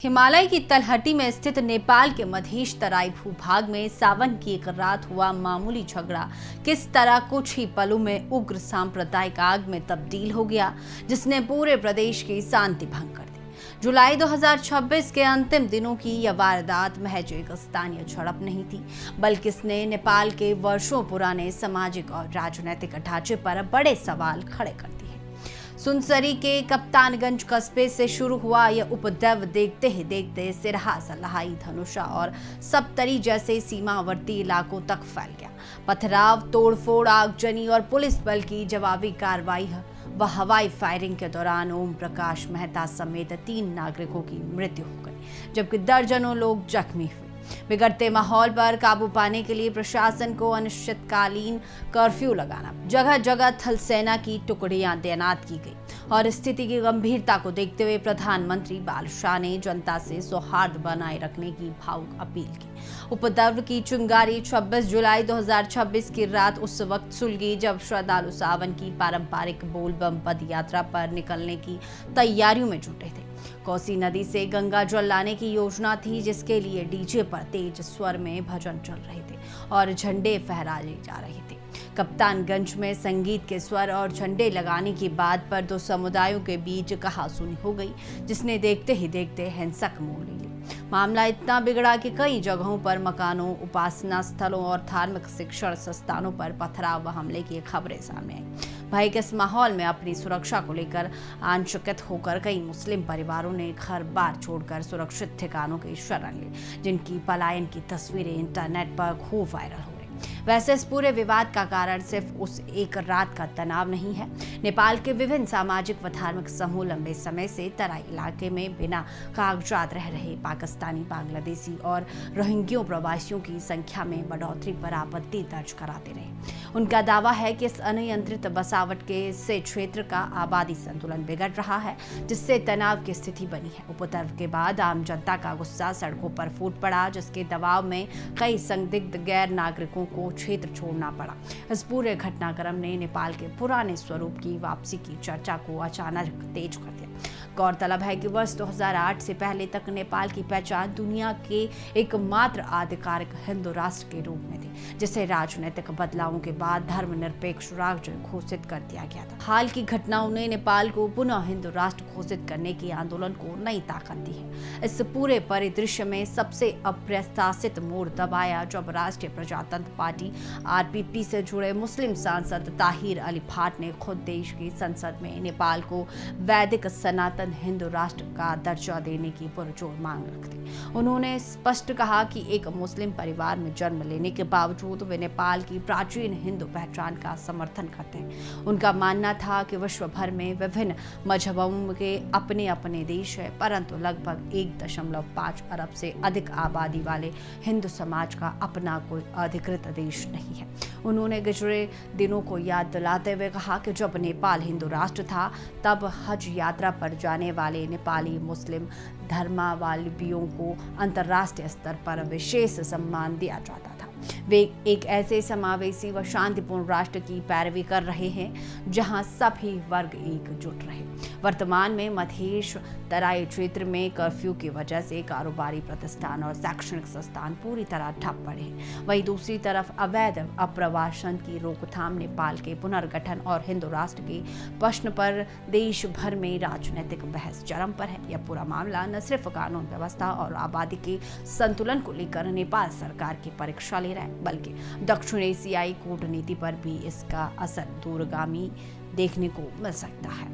हिमालय की तलहटी में स्थित नेपाल के मधेश तराई भूभाग में सावन की एक रात हुआ मामूली झगड़ा किस तरह कुछ ही पलों में उग्र सांप्रदायिक आग में तब्दील हो गया, जिसने पूरे प्रदेश की शांति भंग कर दी। जुलाई 2026 के अंतिम दिनों की यह वारदात महज एक स्थानीय झड़प नहीं थी, बल्कि इसने नेपाल के वर्षों पुराने सामाजिक और राजनीतिक ढांचे पर बड़े सवाल खड़े कर दिए। सुनसरी के कप्तानगंज कस्बे से शुरू हुआ यह उपद्रव देखते ही देखते सिरहा, सलाही, धनुषा और सप्तरी जैसे सीमावर्ती इलाकों तक फैल गया। पथराव, तोड़फोड़, आगजनी और पुलिस बल की जवाबी कार्रवाई व हवाई फायरिंग के दौरान ओम प्रकाश मेहता समेत 3 नागरिकों की मृत्यु हो गई, जबकि दर्जनों लोग जख्मी हुए। बिगड़ते माहौल पर काबू पाने के लिए प्रशासन को अनिश्चितकालीन कर्फ्यू लगाना, जगह जगह थल सेना की टुकड़ियां तैनात की गई और स्थिति की गंभीरता को देखते हुए प्रधानमंत्री बाल शाह ने जनता से सौहार्द बनाए रखने की भावुक अपील की। उपद्रव की चिंगारी 26 जुलाई 2026 की रात उस वक्त सुलगी जब श्रद्धालु सावन की पारंपरिक बोलबम पद यात्रा पर निकलने की तैयारियों में जुटे थे। कोसी नदी से गंगा जल लाने की योजना थी, जिसके लिए डीजे पर तेज स्वर में भजन चल रहे थे और झंडे फहराए जा रहे थे। कप्तानगंज में संगीत के स्वर और झंडे लगाने की बात पर 2 समुदायों के बीच कहासुनी हो गई, जिसने देखते ही देखते हिंसक मोड़ ले ली। मामला इतना बिगड़ा कि कई जगहों पर मकानों, उपासना स्थलों और धार्मिक शिक्षण संस्थानों पर पथराव व हमले की खबरें सामने आई। भय के इस माहौल में अपनी सुरक्षा को लेकर आशंकित होकर कई मुस्लिम परिवारों ने घर बार छोड़कर सुरक्षित ठिकानों की शरण ली, जिनकी पलायन की तस्वीरें इंटरनेट पर खूब वायरल हो रही। वैसे इस पूरे विवाद का कारण सिर्फ उस एक रात का तनाव नहीं है। नेपाल के विभिन्न सामाजिक व धार्मिक समूह लंबे समय से तराई इलाके में बिना कागजात रह रहे पाकिस्तानी, बांग्लादेशी और रोहिंग्या प्रवासियों की संख्या में बढ़ोतरी पर आपत्ति दर्ज कराते रहे। उनका दावा है कि इस अनियंत्रित बसावट के से क्षेत्र का आबादी संतुलन बिगड़ रहा है, जिससे तनाव की स्थिति बनी है। उपद्रव के बाद आम जनता का गुस्सा सड़कों पर फूट पड़ा, जिसके दबाव में कई संदिग्ध गैर नागरिकों को क्षेत्र छोड़ना पड़ा। इस पूरे घटनाक्रम ने नेपाल के पुराने स्वरूप की वापसी की चर्चा को अचानक तेज कर दिया। गौरतलब है कि वर्ष 2008 से पहले तक नेपाल की पहचान दुनिया के एकमात्र आधिकारिक हिंदू राष्ट्र के रूप में थी, जिसे राजनीतिक बदलावों के बाद धर्मनिरपेक्ष राज्य घोषित कर दिया गया था। हाल की घटनाओं ने नेपाल को पुनः हिंदू राष्ट्र घोषित करने के आंदोलन को नई ताकत दी है। इस पूरे परिदृश्य में सबसे अप्रत्याशित मोड़ तब आया जब राष्ट्रीय प्रजातंत्र पार्टी आरपीपी से जुड़े मुस्लिम सांसद ताहिर अली भाट ने खुद देश की संसद में नेपाल को वैदिक सनातन हिंदू राष्ट्र का दर्जा देने की पुरजोर मांग रखी। उन्होंने स्पष्ट कहा कि एक मुस्लिम परिवार में जन्म लेने के बावजूद वे नेपाल की प्राचीन हिंदू पहचान का समर्थन करते हैं। उनका मानना था कि विश्व भर में विभिन्न मजहबों के अपने अपने देश है, परंतु लगभग 1.5 अरब से अधिक आबादी वाले हिंदू समाज का अपना कोई अधिकृत देश नहीं है। उन्होंने गुजरे दिनों को याद दिलाते हुए कहा कि जब नेपाल हिंदू राष्ट्र था, तब हज यात्रा पर जाने वाले नेपाली मुस्लिम धर्मावलंबियों को अंतर्राष्ट्रीय स्तर पर विशेष सम्मान दिया जाता था। वे एक ऐसे समावेशी व शांतिपूर्ण राष्ट्र की पैरवी कर रहे हैं जहां सभी वर्ग एकजुट रहे। वर्तमान में मधेश तराई क्षेत्र में कर्फ्यू की वजह से कारोबारी प्रतिष्ठान और शैक्षणिक संस्थान पूरी तरह ठप पड़े हैं। वहीं दूसरी तरफ अवैध अप्रवासन की रोकथाम, नेपाल के पुनर्गठन और हिंदू राष्ट्र के प्रश्न पर देश भर में राजनीतिक बहस चरम पर है। यह पूरा मामला न सिर्फ कानून व्यवस्था और आबादी के संतुलन को लेकर नेपाल सरकार की परीक्षा ले रहा है, बल्कि दक्षिण एशियाई कूटनीति पर भी इसका असर दूरगामी देखने को मिल सकता है।